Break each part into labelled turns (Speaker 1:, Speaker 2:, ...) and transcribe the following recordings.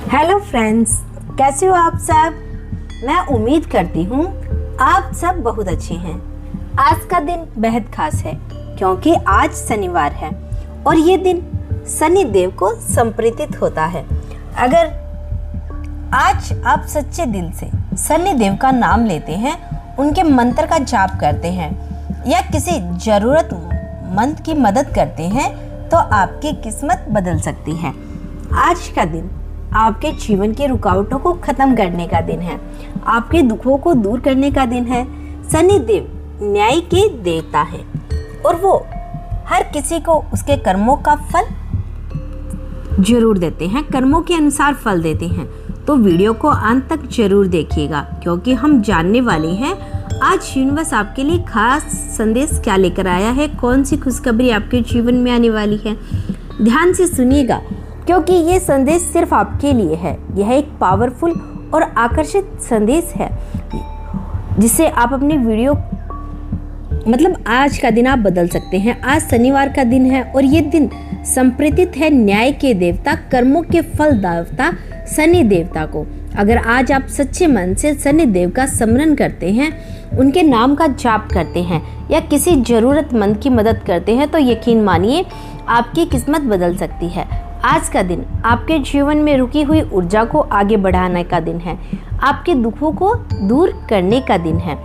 Speaker 1: Hello friends, कैसे हो आप सब। मैं उम्मीद करती हूँ आप सब बहुत अच्छे हैं। आज का दिन बेहद खास है क्योंकि आज शनिवार है और ये दिन शनि देव को समर्पित होता है। अगर आज आप सच्चे दिल से शनि देव का नाम लेते हैं, उनके मंत्र का जाप करते हैं या किसी जरूरतमंद की मदद करते हैं तो आपकी किस्मत बदल सकती है। आज का दिन आपके जीवन की रुकावटों को खत्म करने का दिन है, आपके दुखों को दूर करने का दिन है। शनि देव न्याय के देवता है और वो हर किसी को उसके कर्मों का फल जरूर देते हैं, कर्मों के अनुसार फल देते हैं। तो वीडियो को अंत तक जरूर देखिएगा क्योंकि हम जानने वाले हैं आज यूनिवर्स आपके लिए खास संदेश क्या लेकर आया है, कौन सी खुशखबरी आपके जीवन में आने वाली है। ध्यान से सुनिएगा क्योंकि ये संदेश सिर्फ आपके लिए है। यह एक पावरफुल और आकर्षित संदेश है जिसे आप अपनी वीडियो आज का दिन आप बदल सकते हैं। आज शनिवार का दिन है और ये दिन समर्पित है न्याय के देवता, कर्मों के फल देवता शनि देवता को। अगर आज आप सच्चे मन से शनि देव का स्मरण करते हैं, उनके नाम का जाप करते हैं या किसी जरूरतमंद की मदद करते हैं तो यकीन मानिए आपकी किस्मत बदल सकती है। आज का दिन आपके जीवन में रुकी हुई ऊर्जा को आगे बढ़ाने का दिन है, आपके दुखों को दूर करने का दिन है।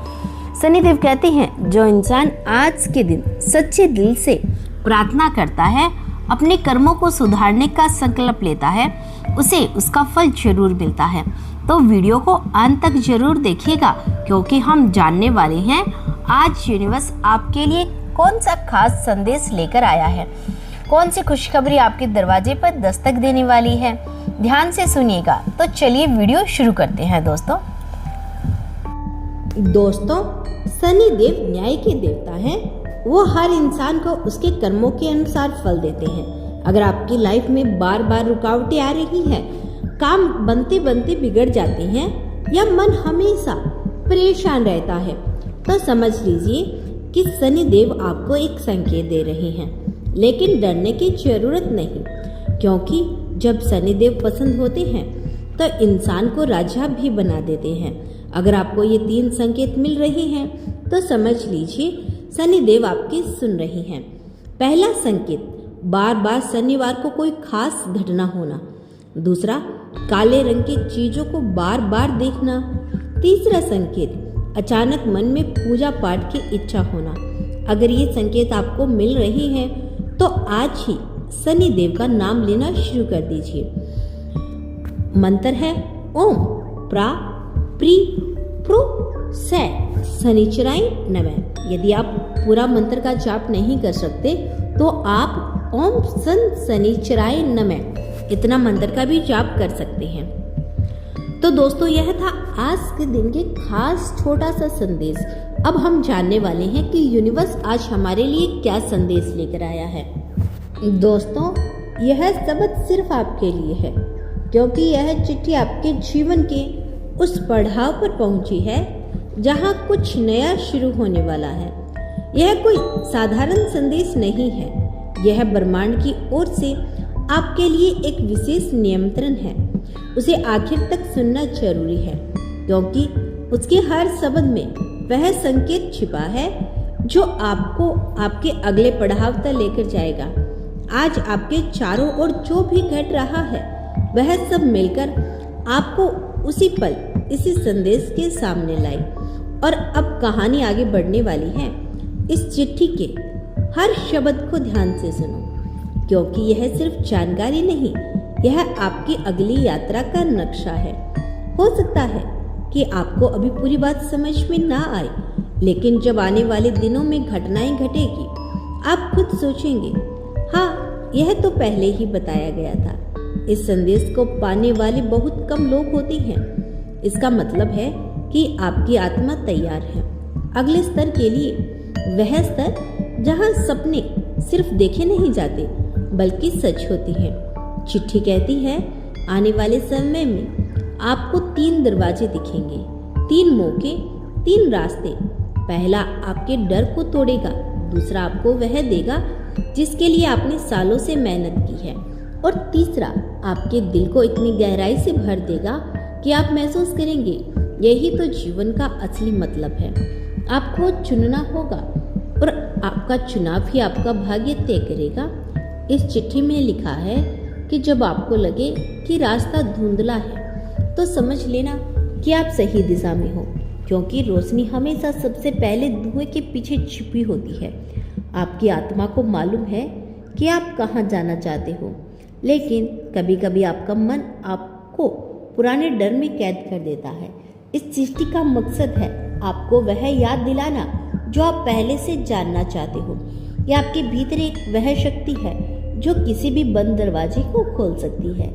Speaker 1: शनिदेव कहते हैं जो इंसान आज के दिन सच्चे दिल से प्रार्थना करता है, अपने कर्मों को सुधारने का संकल्प लेता है, उसे उसका फल जरूर मिलता है। तो वीडियो को अंत तक जरूर देखिएगा क्योंकि हम जानने वाले हैं आज यूनिवर्स आपके लिए कौन सा खास संदेश लेकर आया है, कौन सी खुशखबरी आपके दरवाजे पर दस्तक देने वाली है। ध्यान से सुनिएगा। तो चलिए वीडियो शुरू करते हैं दोस्तों। शनि देव न्याय के देवता हैं। वो हर इंसान को उसके कर्मों के अनुसार फल देते हैं। अगर आपकी लाइफ में बार बार रुकावटें आ रही हैं, काम बनते बनते बिगड़ जाते हैं या मन हमेशा परेशान रहता है, तो समझ लीजिए कि शनि देव आपको एक संकेत दे रहे हैं। लेकिन डरने की जरूरत नहीं, क्योंकि जब शनिदेव पसंद होते हैं तो इंसान को राजा भी बना देते हैं। अगर आपको ये 3 संकेत मिल रहे हैं तो समझ लीजिए शनिदेव आपकी सुन रहे हैं। पहला संकेत, बार बार शनिवार को कोई खास घटना होना। दूसरा, काले रंग की चीजों को बार बार देखना। तीसरा संकेत, अचानक मन में पूजा पाठ की इच्छा होना। अगर ये संकेत आपको मिल रहे हैं तो आज ही शनि देव का नाम लेना शुरू कर दीजिए। मंत्र है ओम प्रा प्री प्रो से शनिचराय नमः। यदि आप पूरा मंत्र का जाप नहीं कर सकते तो आप ओम सन शनिचराय नमः इतना मंत्र का भी जाप कर सकते हैं। तो दोस्तों, यह था आज के दिन के खास छोटा सा संदेश। अब हम जानने वाले हैं कि यूनिवर्स आज हमारे लिए क्या संदेश लेकर आया है। दोस्तों, यह शब्द सिर्फ आपके लिए है क्योंकि यह चिट्ठी आपके जीवन के उस पड़ाव पर पहुंची है जहां कुछ नया शुरू होने वाला है। यह कोई साधारण संदेश नहीं है, यह ब्रह्मांड की ओर से आपके लिए एक विशेष निमंत्रण है। उसे आखिर तक सुनना जरूरी है क्योंकि उसके हर शब्द में वह संकेत छिपा है जो आपको आपके अगले पड़ाव तक लेकर जाएगा। आज आपके चारों ओर जो भी घट रहा है वह सब मिलकर आपको उसी पल इसी संदेश के सामने लाई। और अब कहानी आगे बढ़ने वाली है। इस चिट्ठी के हर शब्द को ध्यान से सुनो क्योंकि यह सिर्फ जानकारी नहीं, यह आपकी अगली यात्रा का नक्शा है। हो सकता है कि आपको अभी पूरी बात समझ में ना आए, लेकिन जब आने वाले दिनों में घटनाएं घटेगी आप खुद सोचेंगे, हाँ यह तो पहले ही बताया गया था। इस संदेश को पाने वाले बहुत कम लोग होते हैं। इसका मतलब है कि आपकी आत्मा तैयार है अगले स्तर के लिए, वह स्तर जहां सपने सिर्फ देखे नहीं जाते बल्कि सच होती हैं। चिट्ठी कहती है आने वाले समय में आपको 3 दरवाजे दिखेंगे, 3 मौके, 3 रास्ते। पहला आपके डर को तोड़ेगा, दूसरा आपको वह देगा जिसके लिए आपने सालों से मेहनत की है, और तीसरा, आपके दिल को इतनी गहराई से भर देगा कि आप महसूस करेंगे यही तो जीवन का असली मतलब है। आपको चुनना होगा और आपका चुनाव ही आपका भाग्य तय करेगा। इस चिट्ठी में लिखा है कि जब आपको लगे कि रास्ता धुंधला है तो समझ लेना कि आप सही दिशा में हो, क्योंकि रोशनी हमेशा सबसे पहले धुएं के पीछे छिपी होती है। आपकी आत्मा को मालूम है कि आप कहाँ जाना चाहते हो, लेकिन कभी कभी आपका मन आपको पुराने डर में कैद कर देता है। इस चिट्ठी का मकसद है आपको वह याद दिलाना जो आप पहले से जानना चाहते हो। यह आपके भीतर एक वह शक्ति है जो किसी भी बंद दरवाजे को खोल सकती है।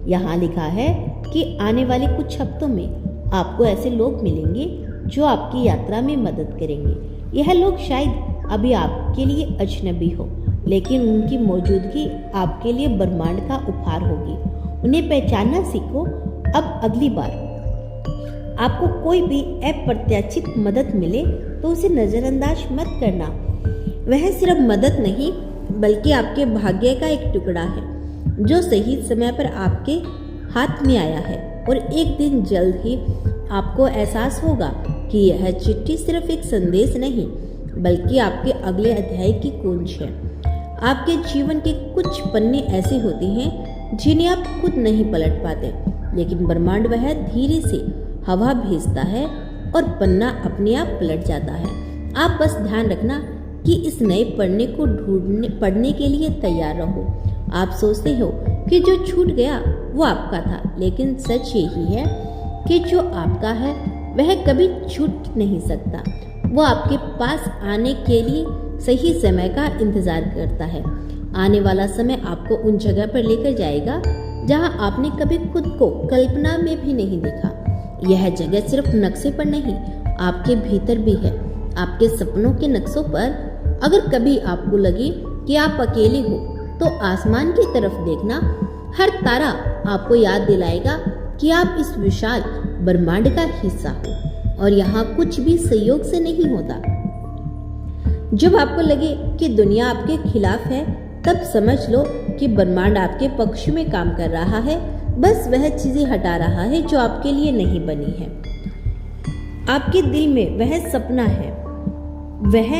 Speaker 1: यहाँ लिखा है कि आने वाले कुछ हफ्तों में आपको ऐसे लोग मिलेंगे जो आपकी यात्रा में मदद करेंगे। यह लोग शायद अभी आपके लिए अजनबी हो, लेकिन उनकी मौजूदगी आपके लिए ब्रह्मांड का उपहार होगी। उन्हें पहचानना सीखो। अब अगली बार आपको कोई भी अप्रत्याशित मदद मिले तो उसे नज़रअंदाज मत करना। वह सिर्फ मदद नहीं बल्कि आपके भाग्य का एक टुकड़ा है जो सही समय पर आपके हाथ में आया है। और एक दिन जल्द ही आपको एहसास होगा कि यह चिट्ठी सिर्फ एक संदेश नहीं बल्कि आपके अगले अध्याय की कुंज है। आपके जीवन के कुछ पन्ने ऐसे होते हैं जिन्हें आप खुद नहीं पलट पाते, लेकिन ब्रह्मांड वह धीरे से हवा भेजता है और पन्ना अपने आप पलट जाता है। आप बस ध्यान रखना कि इस नए पढ़ने को पढ़ने के लिए तैयार रहो। आप सोचते हो कि जो छूट गया वो आपका था, लेकिन सच यही है कि जो आपका है वह कभी छूट नहीं सकता। वो आपके पास आने के लिए सही समय का इंतजार करता है। आने वाला समय आपको उन जगह पर लेकर जाएगा जहां आपने कभी खुद को कल्पना में भी नहीं देखा। यह जगह सिर्फ नक्शे पर नहीं, आपके भीतर भी है, आपके सपनों के नक्शों पर। अगर कभी आपको लगे कि आप अकेले हो तो आसमान की तरफ देखना। हर तारा आपको याद दिलाएगा कि आप इस विशाल ब्रह्मांड का हिस्सा हो और यहाँ कुछ भी संयोग से नहीं होता। जब आपको लगे कि दुनिया आपके खिलाफ है, तब समझ लो कि ब्रह्मांड आपके पक्ष में काम कर रहा है। बस वह चीजें हटा रहा है जो आपके लिए नहीं बनी है। आपके दिल में वह सपना है, वह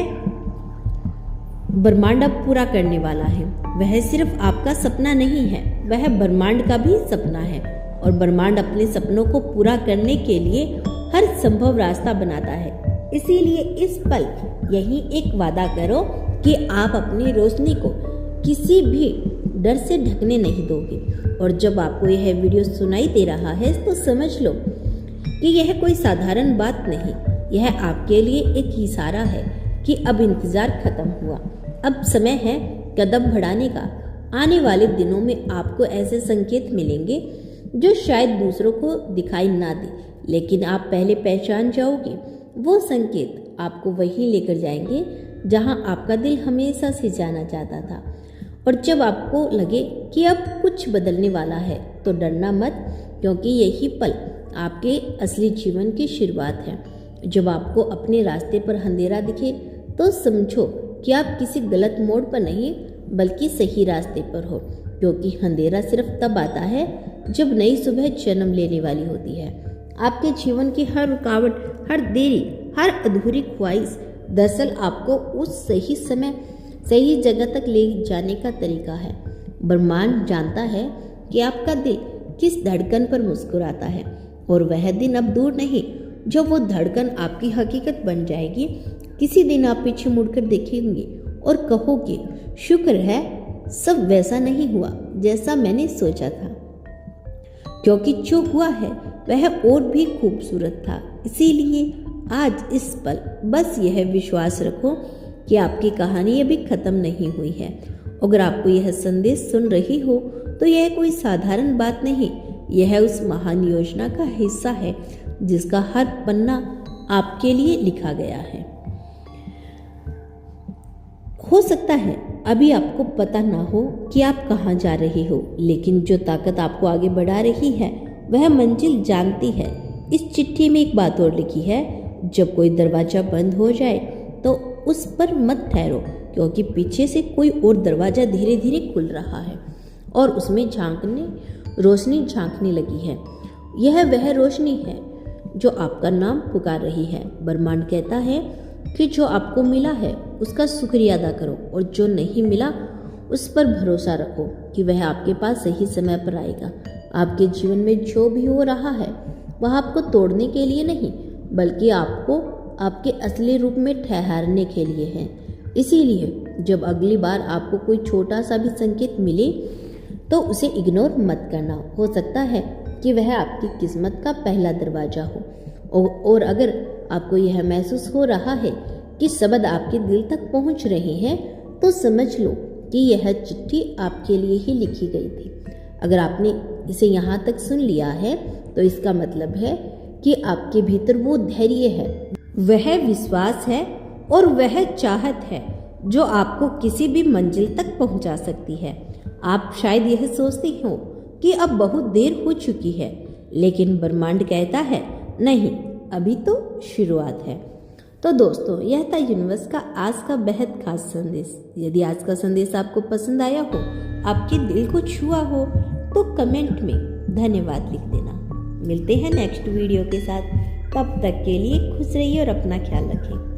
Speaker 1: ब्रह्मांड अब पूरा करने वाला है। वह सिर्फ आपका सपना नहीं है, वह ब्रह्मांड का भी सपना है। और ब्रह्मांड अपने सपनों को पूरा करने के लिए हर संभव रास्ता बनाता है। इसीलिए इस पल यही एक वादा करो कि आप अपनी रोशनी को किसी भी डर से ढकने नहीं दोगे। और जब आपको यह वीडियो सुनाई दे रहा है तो समझ लो कि यह कोई साधारण बात नहीं, यह आपके लिए एक इशारा है कि अब इंतजार खत्म हुआ, अब समय है कदम बढ़ाने का। आने वाले दिनों में आपको ऐसे संकेत मिलेंगे जो शायद दूसरों को दिखाई ना दे, लेकिन आप पहले पहचान जाओगे। वो संकेत आपको वहीं लेकर जाएंगे जहां आपका दिल हमेशा से जाना चाहता था। और जब आपको लगे कि अब कुछ बदलने वाला है तो डरना मत, क्योंकि यही पल आपके असली जीवन की शुरुआत है। जब आपको अपने रास्ते पर अंधेरा दिखे तो समझो कि आप किसी गलत मोड़ पर नहीं बल्कि सही रास्ते पर हो, क्योंकि अंधेरा सिर्फ तब आता है जब नई सुबह जन्म लेने वाली होती है। आपके जीवन की हर रुकावट, हर देरी, हर अधूरी ख्वाहिश दरअसल आपको उस सही समय सही जगह तक ले जाने का तरीका है। ब्रह्मांड जानता है कि आपका दिल किस धड़कन पर मुस्कुराता है, और वह दिन अब दूर नहीं जब वो धड़कन आपकी हकीकत बन जाएगी। किसी दिन आप पीछे मुड़कर देखेंगे और कहोगे, शुक्र है सब वैसा नहीं हुआ जैसा मैंने सोचा था, क्योंकि जो हुआ है वह और भी खूबसूरत था। इसीलिए आज इस पल बस यह विश्वास रखो कि आपकी कहानी अभी खत्म नहीं हुई है। अगर आपको यह संदेश सुन रही हो तो यह कोई साधारण बात नहीं, यह उस महान योजना का हिस्सा है जिसका हर पन्ना आपके लिए लिखा गया है। हो सकता है अभी आपको पता ना हो कि आप कहाँ जा रहे हो, लेकिन जो ताकत आपको आगे बढ़ा रही है वह मंजिल जानती है। इस चिट्ठी में एक बात और लिखी है, जब कोई दरवाजा बंद हो जाए तो उस पर मत ठहरो, क्योंकि पीछे से कोई और दरवाजा धीरे धीरे खुल रहा है। और उसमें रोशनी झांकने लगी है। यह वह रोशनी है जो आपका नाम पुकार रही है। ब्रह्मांड कहता है कि जो आपको मिला है उसका शुक्रिया अदा करो, और जो नहीं मिला उस पर भरोसा रखो कि वह आपके पास सही समय पर आएगा। आपके जीवन में जो भी हो रहा है वह आपको तोड़ने के लिए नहीं, बल्कि आपको आपके असली रूप में ठहरने के लिए है। इसीलिए जब अगली बार आपको कोई छोटा सा भी संकेत मिले तो उसे इग्नोर मत करना। हो सकता है कि वह आपकी किस्मत का पहला दरवाजा हो। और अगर आपको यह महसूस हो रहा है कि शब्द आपके दिल तक पहुंच रहे हैं, तो समझ लो कि यह चिट्ठी आपके लिए ही लिखी गई थी। अगर आपने इसे यहाँ तक सुन लिया है तो इसका मतलब है कि आपके भीतर वो धैर्य है, वह विश्वास है और वह चाहत है जो आपको किसी भी मंजिल तक पहुंचा सकती है। आप शायद यह सोचते हो कि अब बहुत देर हो चुकी है, लेकिन ब्रह्मांड कहता है नहीं, अभी तो शुरुआत है। तो दोस्तों, यह था यूनिवर्स का आज का बेहद खास संदेश। यदि आज का संदेश आपको पसंद आया हो, आपके दिल को छुआ हो, तो कमेंट में धन्यवाद लिख देना। मिलते हैं नेक्स्ट वीडियो के साथ। तब तक के लिए खुश रहिए और अपना ख्याल रखें।